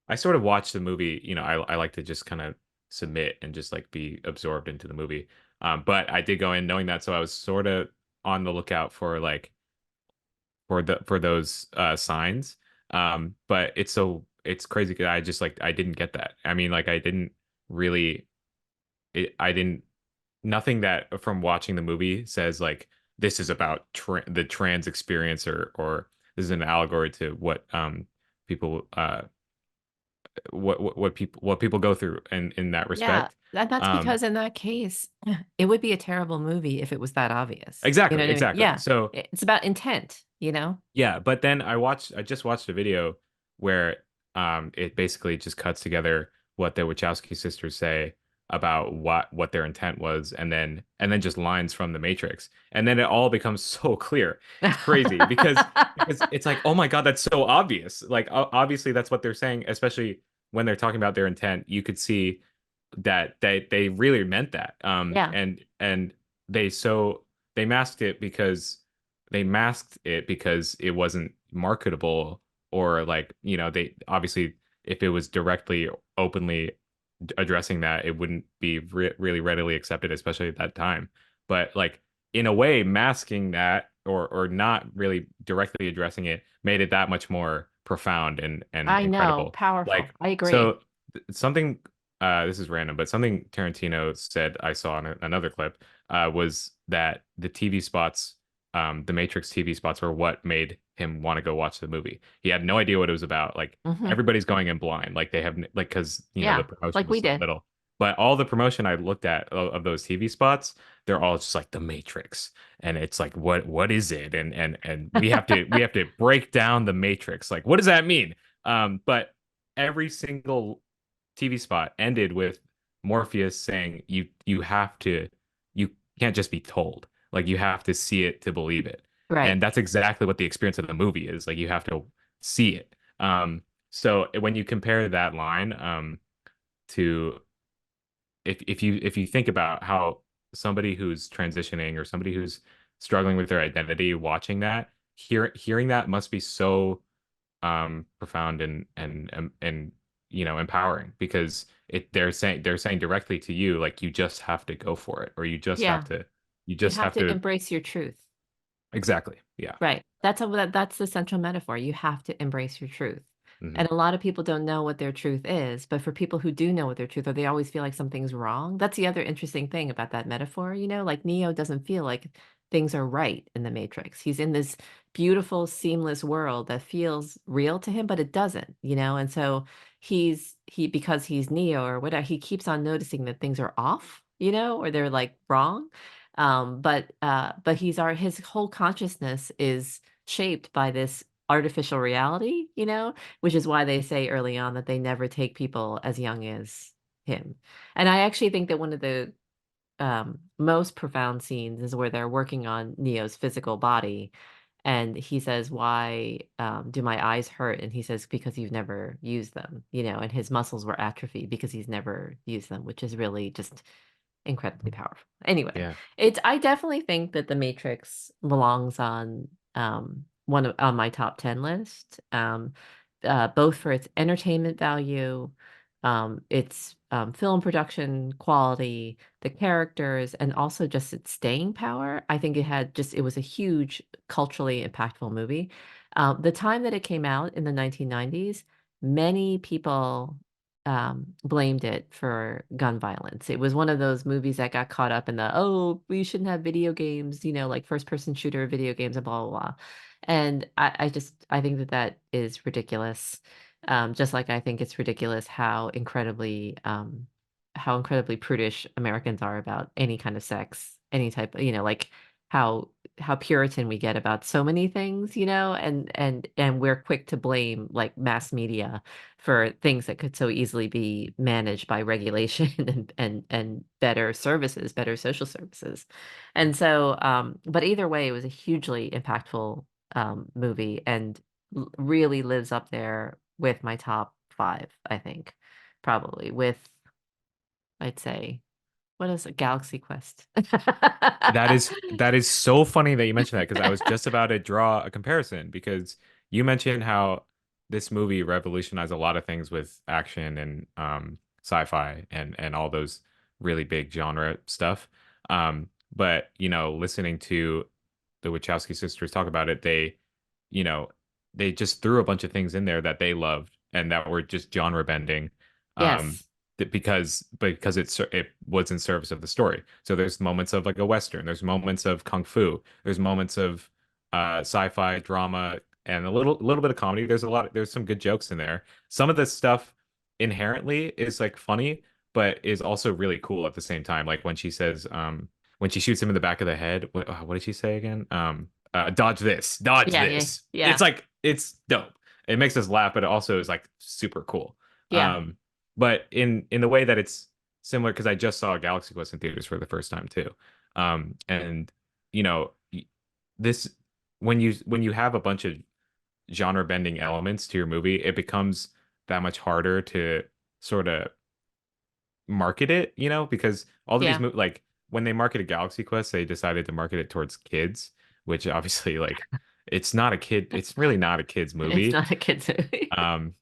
I sort of watched the movie, I like to just kind of submit and just like be absorbed into the movie. But I did go in knowing that, so I was sort of on the lookout for like for those signs. But it's crazy because I didn't get that. I mean, like I didn't really I didn't nothing that from watching the movie says like this is about the trans experience or this is an allegory to what people what people go through in that Yeah. respect. That's Um, because in that case, it would be a terrible movie if it was that obvious. You know exactly, what I mean? exactly. Yeah. So It's about intent, you know? yeah, but then I just watched a video where it basically just cuts together what the Wachowski sisters say about what their intent was and then just lines from the Matrix. And then it all becomes so clear. It's crazy because it's like, "Oh my God, that's so obvious." Like obviously that's what they're saying, especially when they're talking about their intent. You could see that they really meant that. Yeah. And they so they masked it because it wasn't marketable or like, they obviously if it was directly openly addressing that, it wouldn't be really readily accepted, especially at that time. But like in a way, masking that or not really directly addressing it made it that much more profound and I know. incredible. Powerful. Like I agree. so something this is random, but something Tarantino said I saw in another clip was that the TV spots, the Matrix TV spots, were what made him want to go watch the movie. He had no idea what it was about. Like Hmm. everybody's going in blind, like they have like because the Yeah. promotion Like was we so did. little. But all the promotion I looked at of those TV spots, they're all just like the Matrix, and it's like what is it? And we have to break down the Matrix. Like what does that mean? But every single TV spot ended with Morpheus saying you can't just be told. Like you have to see it to believe it. Right. And that's exactly what the experience of the movie is. Like you have to see it. So when you compare that line to if you think about how somebody who's transitioning or somebody who's struggling with their identity watching that, hearing that must be so profound and empowering because they're saying directly to you like you just have to go for it or Yeah. you You just have have to to embrace your truth. exactly, yeah, Right. That's the central metaphor. You have to embrace your truth. Hmm. And a lot of people don't know what their truth is, but for people who do know what their truth are, they always feel like something's wrong. That's the other interesting thing about that metaphor, like Neo doesn't feel like things are right in the Matrix. He's in this beautiful, seamless world that feels real to him, but it doesn't. And so because he's Neo or whatever, he keeps on noticing that things are off, or they're like wrong. But his whole consciousness is shaped by this artificial reality, which is why they say early on that they never take people as young as him. And I actually think that one of the most profound scenes is where they're working on Neo's physical body. And he says, "Why do my eyes hurt?" And he says, "Because you've never used them, and his muscles were atrophied because he's never used them, which is really just incredibly powerful. Anyway, Yeah. I definitely think that The Matrix belongs on on my top 10 list. Both for its entertainment value, its film production quality, the characters, and also just its staying power. I think it was a huge culturally impactful movie. The time that it came out in the 1990s, many people blamed it for gun violence. It was one of those movies that got caught up in oh, we shouldn't have video games, like first person shooter video games and blah, blah, blah. And I think that that is ridiculous. Just like I think it's ridiculous how incredibly prudish Americans are about any kind of sex, any type of, like how how Puritan we get about so many things, and we're quick to blame like mass media for things that could so easily be managed by regulation and better services, better social services. And so, but either way, it was a hugely impactful movie and really lives up there with my top five, I think, probably with, I'd say, what is a Galaxy Quest? That is so funny that you mentioned that because I was just about to draw a comparison because you mentioned how this movie revolutionized a lot of things with action and sci-fi and all those really big genre stuff. But listening to the Wachowski sisters talk about it, you know, they just threw a bunch of things in there that they loved and that were just genre bending. Um, Yes. because it was in service of the story. So there's moments of like a western, there's moments of kung fu, there's moments of sci-fi drama and a little bit of comedy. There's some good jokes in there. Some of this stuff inherently is like funny, but is also really cool at the same time. Like when she shoots him in the back of the head, what did she say again? Dodge this, dodge Yeah, yeah, this. yeah, It's dope. It makes us laugh, but it also is like super cool. yeah. Um, but in the way that it's similar, because I just saw Galaxy Quest in theaters for the first time too. And you know, this when you have a bunch of genre bending elements to your movie, it becomes that much harder to sort of market it, because all of these Yeah. movies, like when they marketed Galaxy Quest, they decided to market it towards kids, which obviously like it's really not a kid's It's movie. not a kid's movie. Um,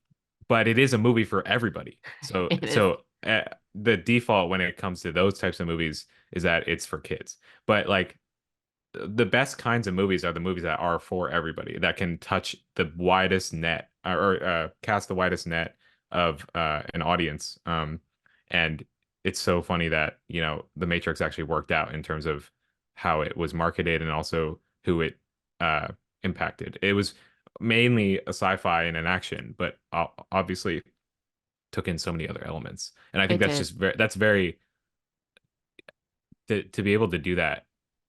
but it is a movie for everybody. So It is. so the default when it comes to those types of movies is that it's for kids. But like the best kinds of movies are the movies that are for everybody, that can touch the widest net or cast the widest net of an audience. And it's so funny that, The Matrix actually worked out in terms of how it was marketed and also who it uh, impacted. It was mainly a sci-fi and an action, but obviously took in so many other elements. And I think It that's did. just that's very to be able to do that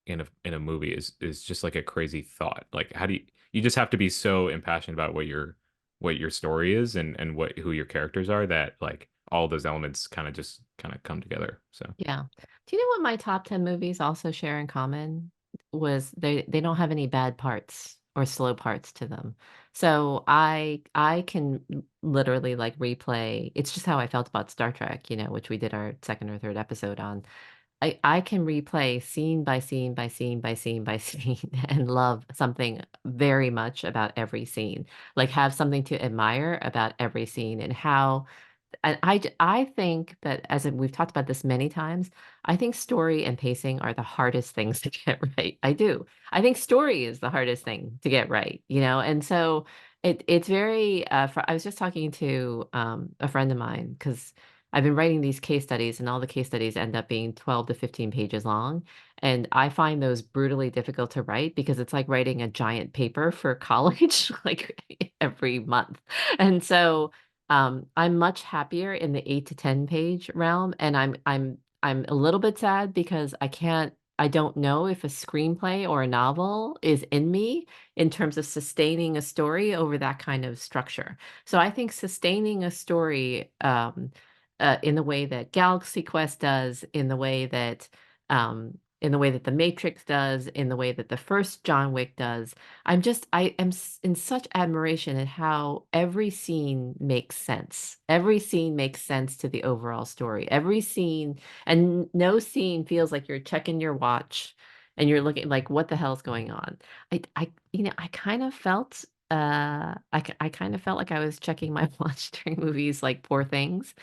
in a movie is just like a crazy thought. Like how do you just have to be so impassioned about what your story is and who your characters are that like all those elements kind of come together. So Yeah. Do you know what my top 10 movies also share in common? Was they don't have any bad parts or slow parts to them. So I can literally like replay. It's just how I felt about Star Trek, which we did our second or third episode on. I can replay scene by scene by scene by scene by scene and love something very much about every scene. Like have something to admire about every scene and how and I think that we've talked about this many times, I think story and pacing are the hardest things to get right. I do. I think story is the hardest thing to get right, and so It's very I was just talking to a friend of mine because I've been writing these case studies and all the case studies end up being 12 to 15 pages long. And I find those brutally difficult to write because it's like writing a giant paper for college like every month. And so I'm much happier in the 8 to 10 page realm. And I'm a little bit sad because I don't know if a screenplay or a novel is in me in terms of sustaining a story over that kind of structure. So I think sustaining a story in the way that Galaxy Quest does, in the way that The Matrix does, in the way that the first John Wick does, I am in such admiration at how every scene makes sense. Every scene makes sense to the overall story. Every scene, and no scene feels like you're checking your watch and you're looking like, what the hell's going on? I kind of felt I kind of felt like I was checking my watch during movies like Poor Things.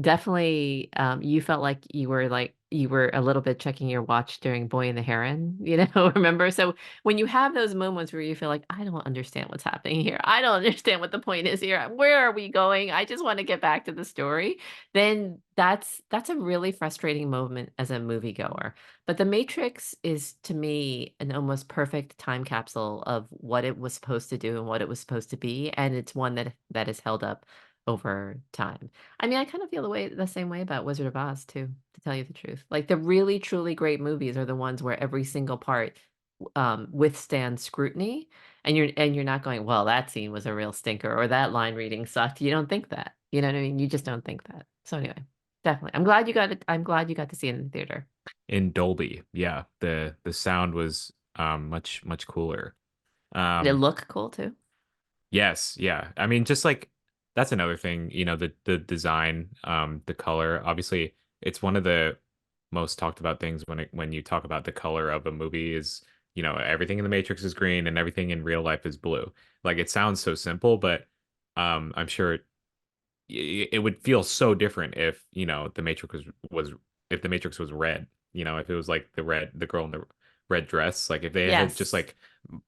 Definitely, you felt like you were a little bit checking your watch during Boy and the Heron, remember? So when you have those moments where you feel like, I don't understand what's happening here. I don't understand what the point is here. Where are we going? I just want to get back to the story. Then that's a really frustrating moment as a moviegoer. But The Matrix is to me an almost perfect time capsule of what it was supposed to do and what it was supposed to be, and it's one that is held up over time. I mean, I kind of feel the same way about Wizard of Oz too, to tell you the truth. Like the really truly great movies are the ones where every single part withstands scrutiny, and you're not going, well, that scene was a real stinker or that line reading sucked. You don't think that. You know what I mean? You just don't think that. So anyway, definitely. I'm glad you got it. I'm glad you got to see it in the theater. In Dolby. Yeah, the sound was much cooler. Did it Um, look cool too? yes, yeah. I mean, just like that's another thing, the design, the color. Obviously, it's one of the most talked about things when you talk about the color of a movie is, everything in the Matrix is green and everything in real life is blue. Like it sounds so simple, but I'm sure it would feel so different if the Matrix was if the Matrix was red, if it was like the girl in the red dress, like if they had just Yes. like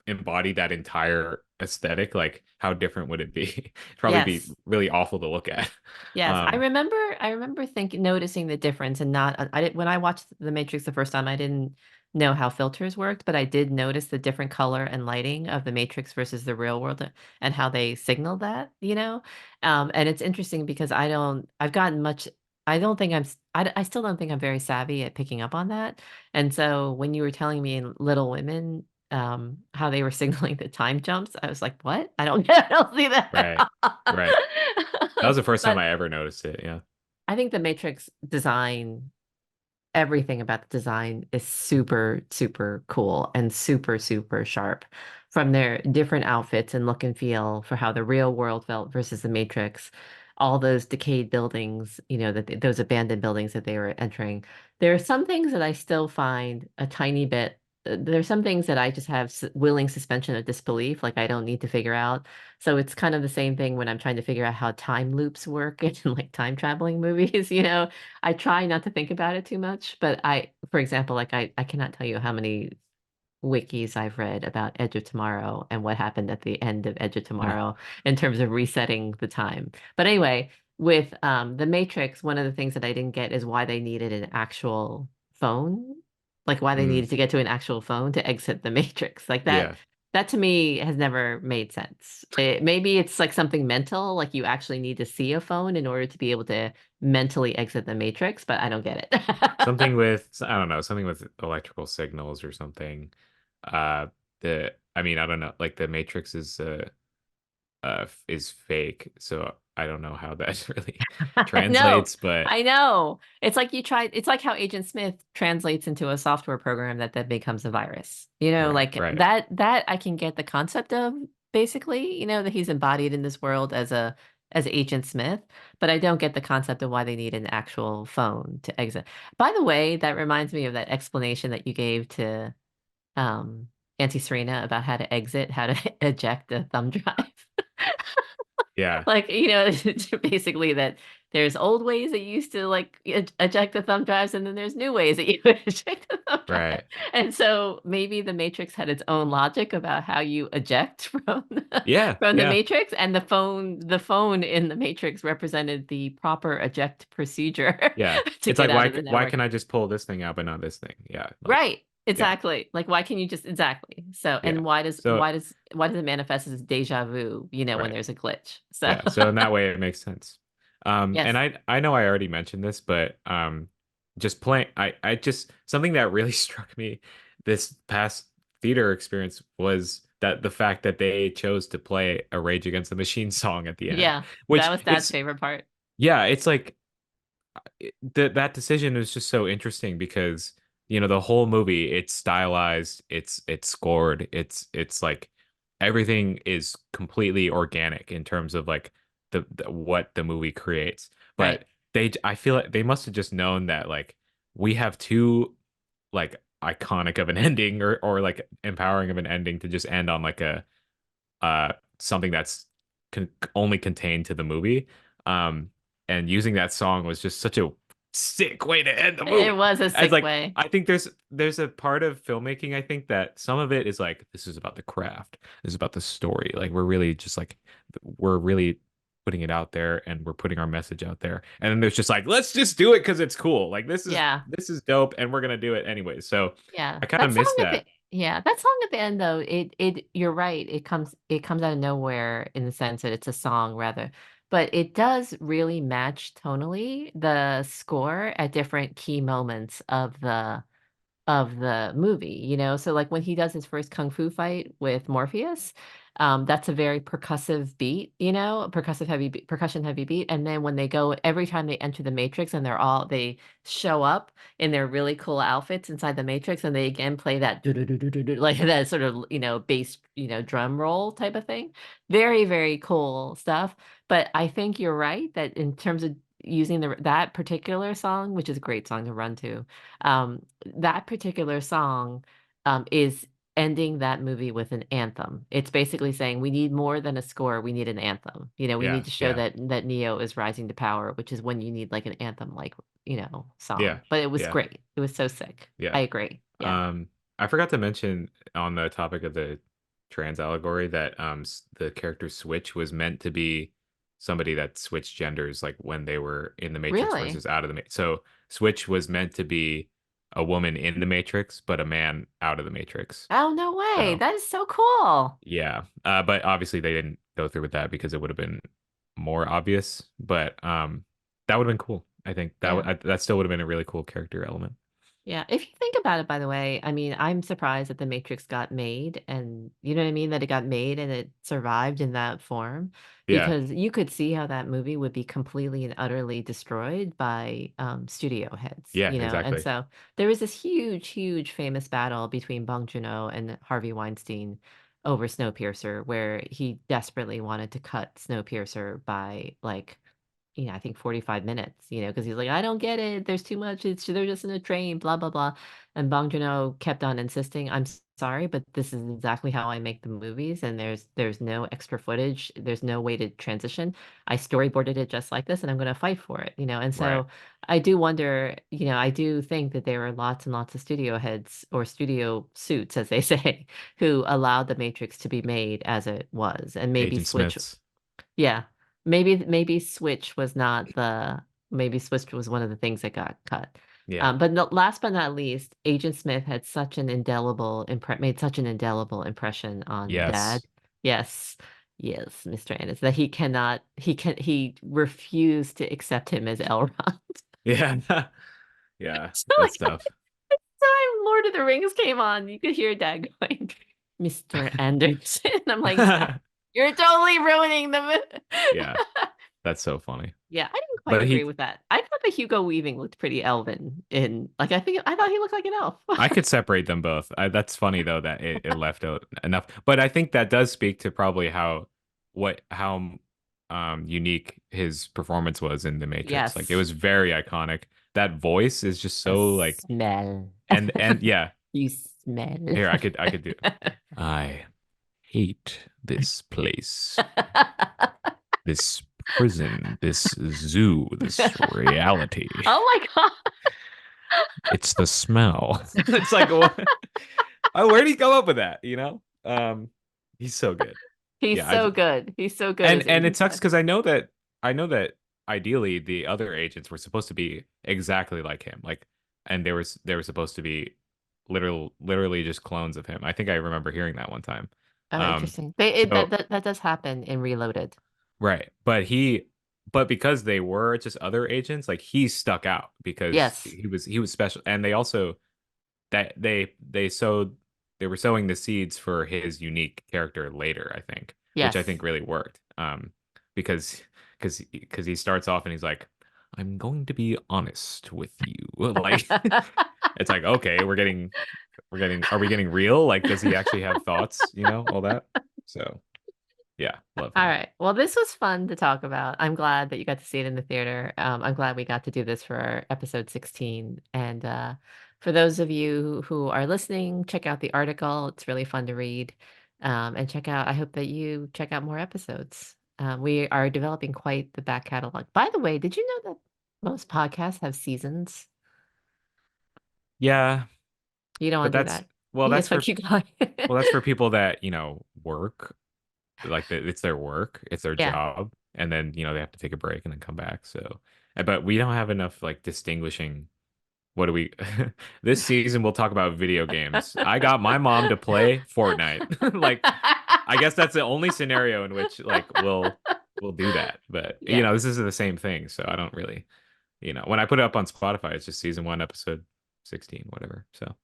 embodied that entire aesthetic, like how different would it be? It'd probably be Yes. really awful to look at. Yes, um I remember thinking noticing the difference and not I did when I watched The Matrix the first time I didn't know how filters worked, but I did notice the different color and lighting of the Matrix versus the real world and how they signal that. And it's interesting because I've gotten much I don't think I still don't think I'm very savvy at picking up on that. And so when you were telling me in Little Women how they were signaling the time jumps, I was like, what? I don't I don't see right, that. right. That was the first time But I ever noticed it. Yeah. I think the Matrix design, everything about the design is super, super cool and super, super sharp. From their different outfits and look and feel for how the real world felt versus the Matrix, all those decayed buildings, those abandoned buildings that they were entering. There are some things that I still find a tiny bit. There's some things that I just have willing suspension of disbelief, like I don't need to figure out. So it's kind of the same thing when I'm trying to figure out how time loops work in like time traveling movies. I try not to think about it too much, but for example, like I cannot tell you how many wikis I've read about Edge of Tomorrow and what happened at the end of Edge of Tomorrow in terms of resetting the time. But anyway, with The Matrix, one of the things that I didn't get is why they needed an actual phone, like why they Mm, needed to get to an actual phone to exit the Matrix. Like that, yeah. that to me has never made sense. Maybe it's like something mental, like you actually need to see a phone in order to be able to mentally exit the Matrix, but I don't get it. Something with, I don't know, something with electrical signals or something. I mean, I don't know, like the Matrix is fake, so I don't know how that really I know. translates, but I know. It's like how Agent Smith translates into a software program that becomes a virus. right, Like right. that I can get the concept of basically, that he's embodied in this world as Agent Smith, but I don't get the concept of why they need an actual phone to exit. By the way, that reminds me of that explanation that you gave to Auntie Serena about how to exit, how to eject a thumb drive. Yeah. Like, basically that there's old ways that you used to like eject the thumb drives, and then there's new ways that you would eject the thumb drive. Right. And so maybe the Matrix had its own logic about how you eject from Yeah, from the yeah, Matrix, and the phone in the Matrix represented the proper eject procedure yeah. to It's get like out of the why network. can I just pull this thing out but not this thing? Yeah, like Right. yeah, Exactly. Like why can you just exactly. So yeah. and why does So why does it manifest as deja vu, when right. there's a glitch? So Yeah, so in that way it makes sense. And yes. I know I already mentioned this, but just playing I just something that really struck me this past theater experience was that the fact that they chose to play a Rage Against the Machine song at the end, Yeah. That which was Dad's it's favorite part. yeah, it's like that decision is just so interesting because the whole movie it's stylized, it's scored, it's like everything is completely organic in terms of like what the movie creates. Right. But I feel like they must have just known that like we have too like iconic of an ending or like empowering of an ending to just end on like a something that's only contained to the movie. Um, and using that song was just such a sick way to end the It movie. was a As sick like, way. I think there's a part of filmmaking, I think that some of it is like this is about the craft, this is about the story. Like we're really putting it out there and we're putting our message out there. And then there's just like, let's just do it because it's cool. Like Yeah. this is dope and we're gonna do it anyway. So Yeah. I kind of That miss song at the that. yeah, that song at the end though, you're right. It comes out of nowhere in the sense that it's a song rather. But it does really match tonally the score at different key moments of the movie. So like when he does his first kung fu fight with Morpheus, that's a very percussive beat, percussive heavy beat, percussion heavy beat. And then when they go, every time they enter the Matrix and they show up in their really cool outfits inside the Matrix, and they again play that do-do-do-do-do-do, like that sort of, bass, drum roll type of thing. Very, very cool stuff. But I think you're right that in terms of using that particular song, which is a great song to run to, that particular song is ending that movie with an anthem. It's basically saying we need more than a score, we need an anthem. We Yeah, need to show yeah, that Neo is rising to power, which is when you need like an anthem like, yeah, song. But it was yeah, great. It was so sick. yeah. I agree. Yeah. Um, I forgot to mention on the topic of the trans allegory that the character Switch was meant to be somebody that switched genders like when they were in the Matrix Really? versus out of the Matrix. So Switch was meant to be a woman in the Matrix, but a man out of the Matrix. Oh, no way. So That is so cool. yeah, but obviously they didn't go through with that because it would have been more obvious. But that would have been cool. I think Yeah. that still would have been a really cool character element. Yeah, if you think about it, by the way, I mean, I'm surprised that The Matrix got made, and you know what I mean, that it got made and it survived in that form, Yeah, because you could see how that movie would be completely and utterly destroyed by studio heads. yeah, And exactly. so there was this huge, huge famous battle between Bong Joon-ho and Harvey Weinstein over Snowpiercer, where he desperately wanted to cut Snowpiercer by like I think 45 minutes, because he's like, I don't get it. There's too much. They're just in a train, blah, blah, blah. And Bong Joon-ho kept on insisting, I'm sorry, but this is exactly how I make the movies. And there's no extra footage. There's no way to transition. I storyboarded it just like this, and I'm going to fight for it. And Right. so I do wonder, I do think that there were lots and lots of studio heads or studio suits, as they say, who allowed The Matrix to be made as it was. And maybe Agent Switch Smiths. yeah. Maybe Switch was one of the things that got cut. Yeah. But no, last but not least, Agent Smith had made such an indelible impression on Dad. Yes. Yes. Yes, Mr. Anderson, that he refused to accept him as Elrond. Yeah. Yeah. So Good like stuff. time Lord of the Rings came on, you could hear Dad going, Mr. Anderson. I'm like, Dad, you're totally ruining the Yeah. movie. That's so funny. Yeah, I didn't quite But agree with that. I thought that Hugo Weaving looked pretty elven I thought he looked like an elf. I could separate them both. That's funny though that it left out enough. But I think that does speak to probably how unique his performance was in The Matrix. Like it Yes, was very iconic. That voice is just the so like smell. and yeah, You smell. here I could do. I hate this place. This prison, this zoo, this reality. Oh my God. It's the smell. It's like, what? Oh, where did he come up with that? He's so good. He's Yeah, so good. He's so good as and it Agent sucks Smith. because I know that ideally the other agents were supposed to be exactly like him, like, and they were supposed to be literally just clones of him. I think I remember hearing that one time. Oh, Um, interesting. so That does happen in Reloaded. right, but because they were just other agents, like he stuck out because Yes. he was special, and they also that they sowed they were sowing the seeds for his unique character later, I think, which I Yes. think really worked. Because because he starts off and he's like, I'm going to be honest with you. Like it's like, okay, are we getting real? Like, does he actually have thoughts? All that. So yeah, love All him. right. Well, this was fun to talk about. I'm glad that you got to see it in the theater. I'm glad we got to do this for our episode 16. And for those of you who are listening, check out the article. It's really fun to read. I hope that you check out more episodes. We are developing quite the back catalog. By the way, did you know that most podcasts have seasons? Yeah, You don't but want to do that's that. well, You that's just want for to keep going. that's for people that work, like it's their work, it's their Yeah. job, and then they have to take a break and then come back. So, but we don't have enough like distinguishing. What do we? This season we'll talk about video games. I got my mom to play Fortnite. Like, I guess that's the only scenario in which like we'll do that. But Yeah. this is the same thing, so I don't really, when I put it up on Spotify, it's just season 1, episode 16, whatever. So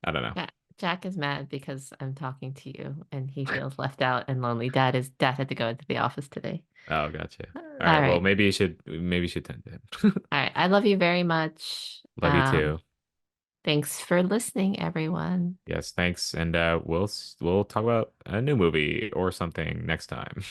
I don't know. Jack is mad because I'm talking to you and he feels left out and lonely. Dad had to go into the office today. Oh, gotcha. All All right. Well, right. maybe you should tend to him. All right. I love you very much. Love you too. Thanks for listening, everyone. Yes, thanks. And we'll talk about a new movie or something next time.